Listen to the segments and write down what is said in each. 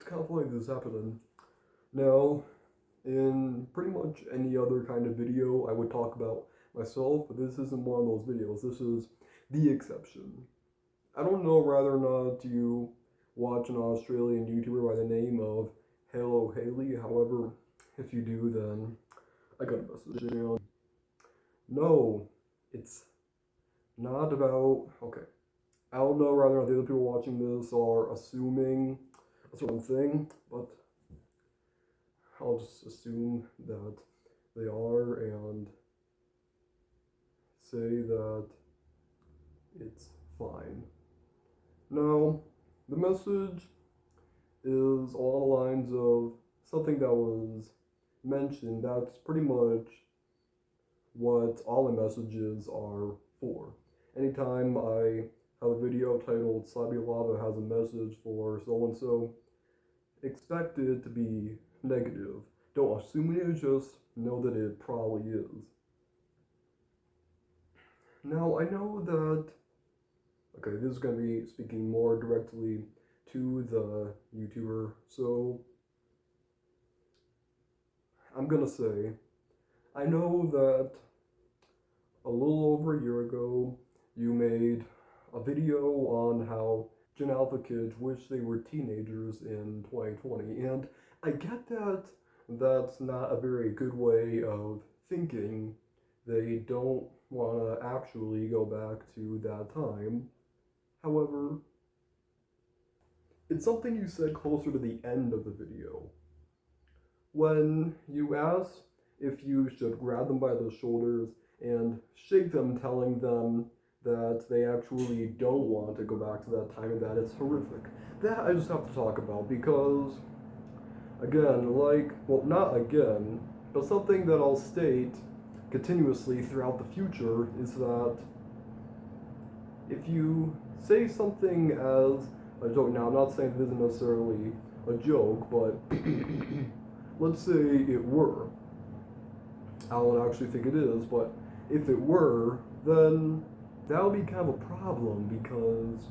it's kind of like this happening. Now, in pretty much any other kind of video, I would talk about myself, but this isn't one of those videos. This is the exception. I don't know whether or not you watch an Australian YouTuber by the name of Haylo Hayley. However, if you do, then I got a message. No, it's not about. Okay. I don't know whether or not the other people watching this are assuming a certain thing, but I'll just assume that they are and say that it's fine. Now, the message is along the lines of something that was mentioned. That's pretty much what all my messages are for. Anytime I have a video titled Slabby Lava has a message for so and so, expect it to be negative. Don't assume it, just know that it probably is. Now, I know that, okay, this is going to be speaking more directly to the YouTuber, so I'm going to say, I know that a little over a year ago, you made a video on how Gen Alpha kids wish they were teenagers in 2020, and I get that that's not a very good way of thinking. They don't want to actually go back to that time. However, it's something you said closer to the end of the video. When you asked if you should grab them by the shoulders and shake them, telling them that they actually don't want to go back to that time and that it's horrific. That I just have to talk about because, again, not again, but something that I'll state continuously throughout the future is that if you say something as a joke, now I'm not saying this isn't necessarily a joke, but let's say it were. I don't actually think it is, but if it were, then that would be kind of a problem because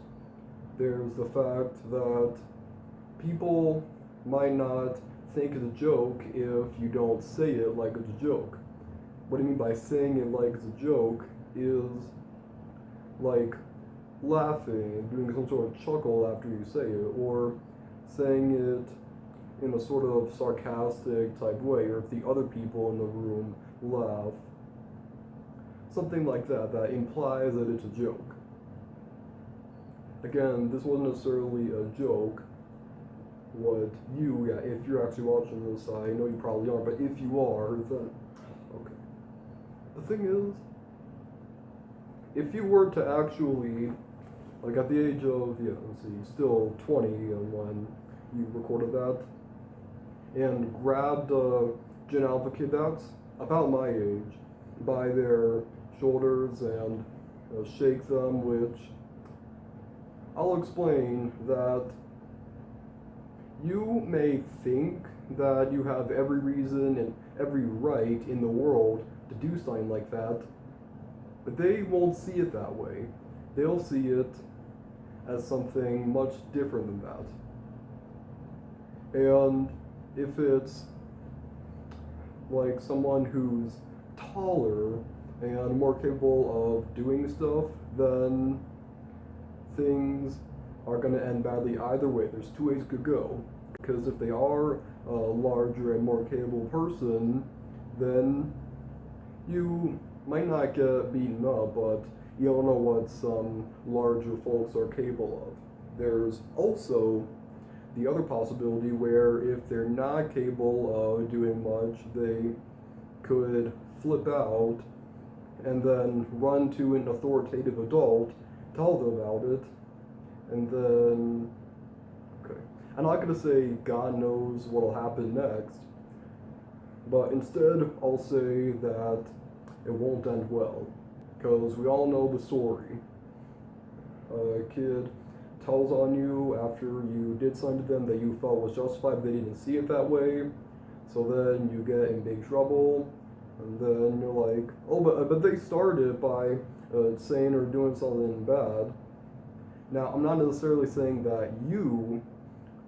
there's the fact that people might not think it's a joke if you don't say it like it's a joke. What I mean by saying it like it's a joke is like laughing, doing some sort of chuckle after you say it, or saying it in a sort of sarcastic type way, or if the other people in the room laugh. Something like that, that implies that it's a joke. Again, this wasn't necessarily a joke. If you're actually watching this, I know you probably are, but if you are, then, okay. The thing is, if you were to actually, like at the age of, still 20 when you recorded that, and grabbed a Gen Alpha kid that's about my age by their shoulders and shake them, which I'll explain that you may think that you have every reason and every right in the world to do something like that, but they won't see it that way. They'll see it as something much different than that. And if it's like someone who's taller and more capable of doing stuff, then things are going to end badly either way. There's two ways it could go. Because if they are a larger and more capable person, then you might not get beaten up, but you don't know what some larger folks are capable of. There's also the other possibility where if they're not capable of doing much, they could flip out and then run to an authoritative adult, tell them about it, and then, okay. I'm not going to say God knows what will happen next, but instead I'll say that it won't end well, because we all know the story. A kid tells on you after you did something to them that you felt was justified, but they didn't see it that way, so then you get in big trouble, and then you're like, oh, but they started by saying or doing something bad. Now, I'm not necessarily saying that you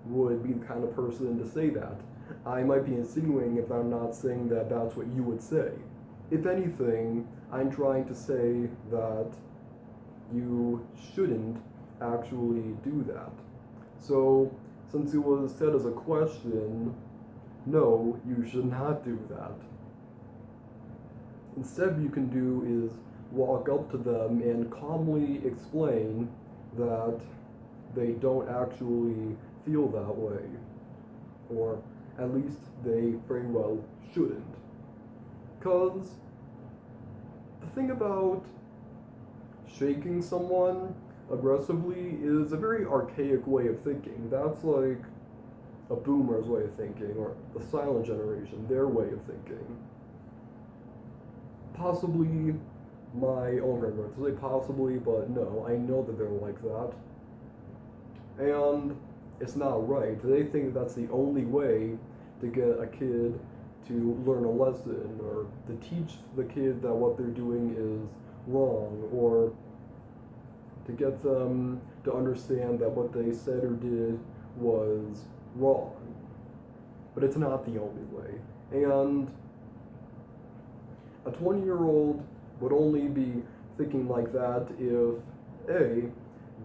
would be the kind of person to say that. I might be insinuating if I'm not saying that that's what you would say. If anything, I'm trying to say that you shouldn't actually do that. So, since it was said as a question, no, you should not do that. Instead, what you can do is walk up to them and calmly explain that they don't actually feel that way, or at least they very well shouldn't. Because the thing about shaking someone aggressively is a very archaic way of thinking. That's like a boomer's way of thinking, or the silent generation, their way of thinking. Possibly my own grandparents say possibly, but no, I know that they're like that. And it's not right. They think that's the only way to get a kid to learn a lesson, or to teach the kid that what they're doing is wrong, or to get them to understand that what they said or did was wrong. But it's not the only way. And a 20-year-old would only be thinking like that if, A,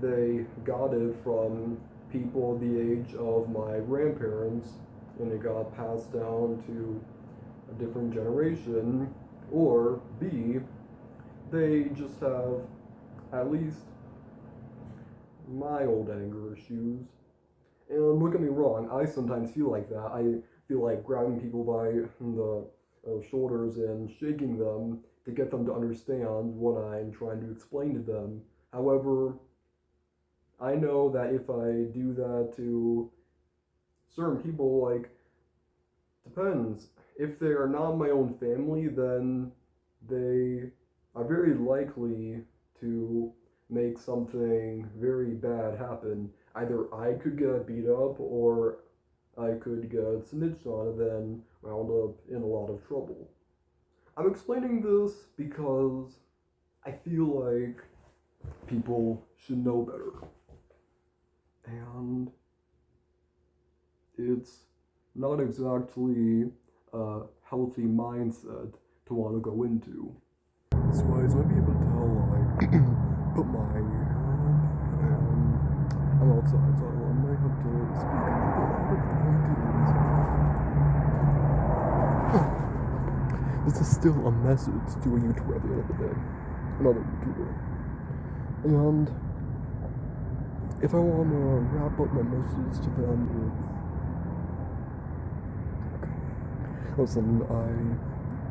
they got it from people the age of my grandparents, and it got passed down to a different generation, or B, they just have at least mild anger issues. And don't get me wrong, I sometimes feel like that. I feel like grabbing people by the shoulders and shaking them to get them to understand what I'm trying to explain to them. However, I know that if I do that to certain people, like, depends. If they are not my own family, then they are very likely to make something very bad happen. Either I could get beat up, or I could get snitched on and then wound up in a lot of trouble. I'm explaining this because I feel like people should know better. And it's not exactly a healthy mindset to want to go into. So as might be able to tell, I put my hair up, and I'm outside, so I might have to speak a little bit louder, but the point is, this is still a message to a YouTuber at the end of the day. Another YouTuber. And if I want to wrap up my message to them, listen,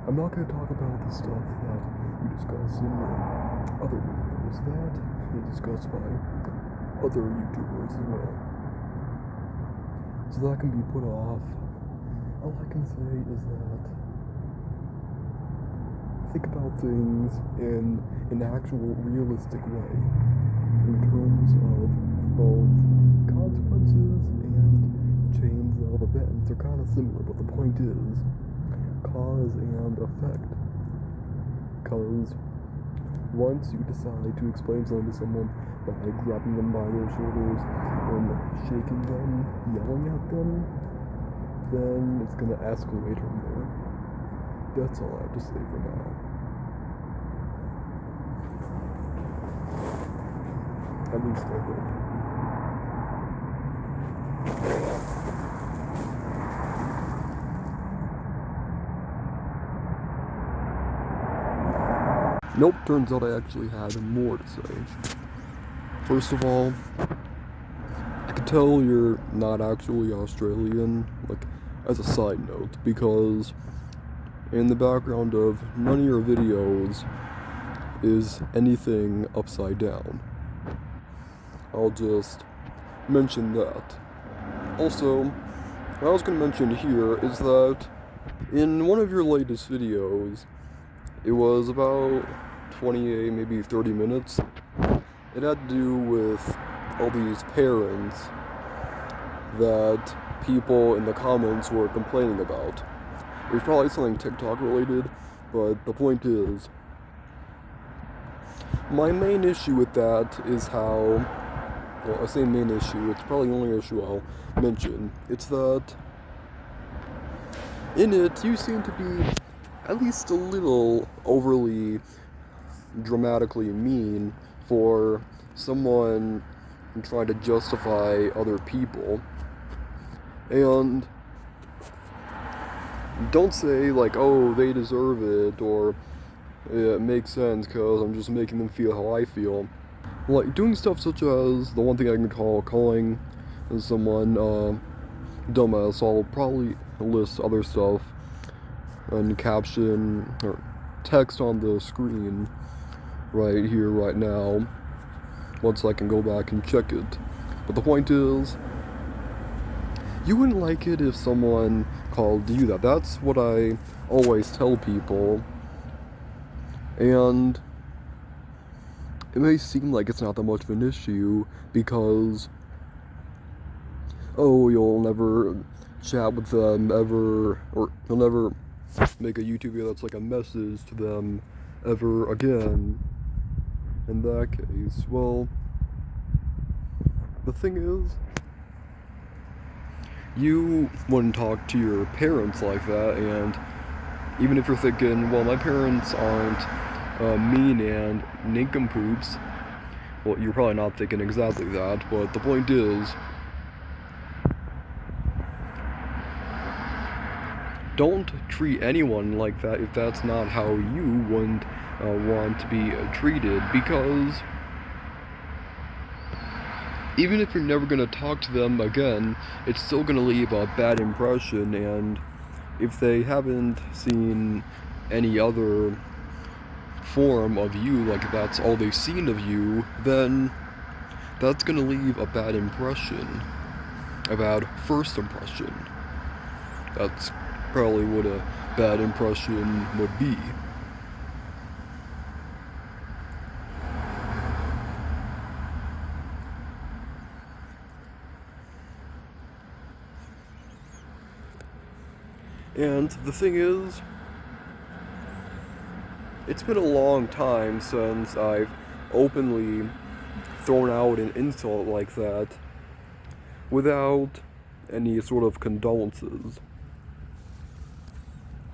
I'm not going to talk about the stuff that we discuss in other videos that are discussed by other YouTubers as well. So that can be put off. All I can say is that think about things in an actual realistic way, in terms of both consequences and chains of events. They're kind of similar, but the point is cause and effect. Because once you decide to explain something to someone by grabbing them by their shoulders and shaking them, yelling at them, then it's going to escalate from there. That's all I have to say for now. At least I hope. Nope, turns out I actually had more to say. First of all, I can tell you're not actually Australian, like, as a side note, because in the background of none of your videos is anything upside down. I'll just mention that. Also, what I was going to mention here is that in one of your latest videos, it was about 28, maybe 30 minutes. It had to do with all these parents that people in the comments were complaining about. It was probably something TikTok related, but the point is, my main issue with that is how well, I say main issue, it's probably the only issue I'll mention. It's that in it, you seem to be at least a little overly dramatically mean for someone trying to justify other people. And don't say like, oh, they deserve it, or it makes sense because I'm just making them feel how I feel. Like doing stuff such as the one thing I can call calling someone dumbass. I'll probably list other stuff and caption or text on the screen right here, right now, once I can go back and check it. But the point is, you wouldn't like it if someone called you that. That's what I always tell people. And it may seem like it's not that much of an issue because, oh, you'll never chat with them ever, or you'll never make a YouTube video that's like a message to them ever again. In that case, well, the thing is, you wouldn't talk to your parents like that, and even if you're thinking, well, my parents aren't mean and nincompoops, well, you're probably not thinking exactly that, but the point is, don't treat anyone like that if that's not how you wouldn't want to be treated, because even if you're never going to talk to them again, it's still going to leave a bad impression, and if they haven't seen any other form of you, like that's all they've seen of you, then that's going to leave a bad impression, a bad first impression. That's probably what a bad impression would be. And the thing is, it's been a long time since I've openly thrown out an insult like that without any sort of condolences.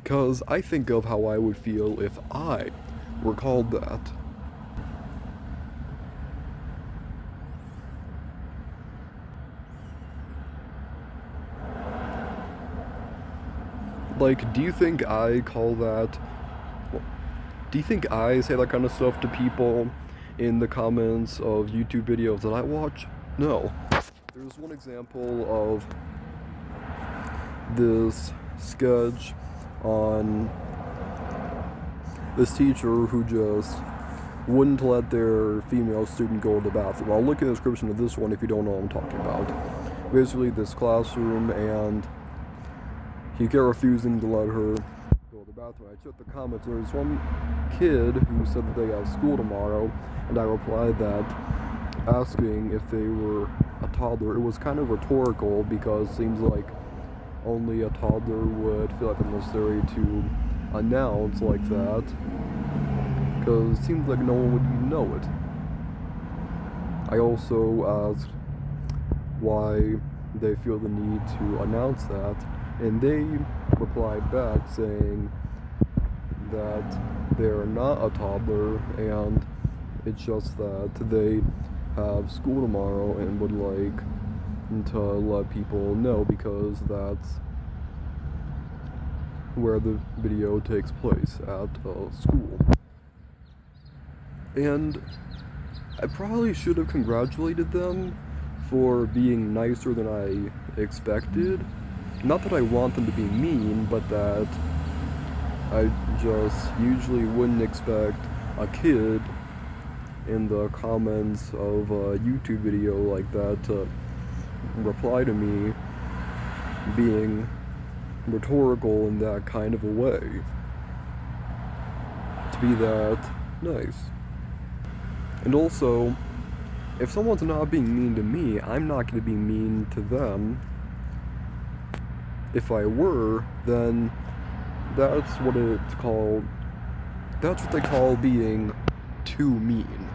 Because I think of how I would feel if I were called that. Like, do you think I call that... Do you think I say that kind of stuff to people in the comments of YouTube videos that I watch? No. There's one example of this sketch on this teacher who just wouldn't let their female student go to the bathroom. I'll look in the description of this one if you don't know what I'm talking about. Basically, this classroom, and he kept refusing to let her go to the bathroom. I checked the comments. There was one kid who said that they have school tomorrow, and I replied that, asking if they were a toddler. It was kind of rhetorical because it seems like only a toddler would feel like it's necessary to announce like that, because it seems like no one would even know it. I also asked why they feel the need to announce that, and they replied back saying that they're not a toddler, and it's just that they have school tomorrow and would like to let people know because that's where the video takes place, at school. And I probably should have congratulated them for being nicer than I expected. Not that I want them to be mean, but that I just usually wouldn't expect a kid in the comments of a YouTube video like that to reply to me being rhetorical in that kind of a way. To be that nice. And also, if someone's not being mean to me, I'm not going to be mean to them. If I were, then that's what it's called. That's what they call being too mean.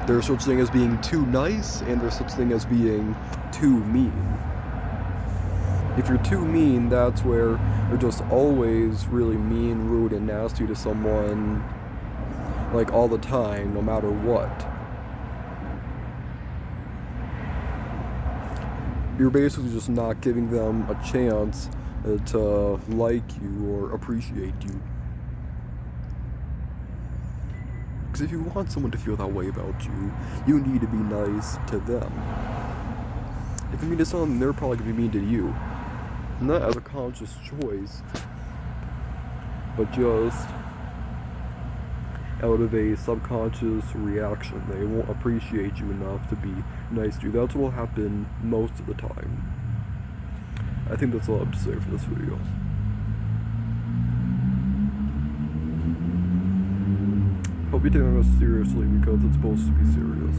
There's such thing as being too nice, and there's such thing as being too mean. If you're too mean, that's where you're just always really mean, rude, and nasty to someone, like all the time, no matter what. You're basically just not giving them a chance to like you or appreciate you. Because if you want someone to feel that way about you, you need to be nice to them. If you're mean to someone, they're probably going to be mean to you. Not as a conscious choice, but just out of a subconscious reaction. They won't appreciate you enough to be nice to you. That's what will happen most of the time. I think that's all I have to say for this video. Hope you take this seriously because it's supposed to be serious.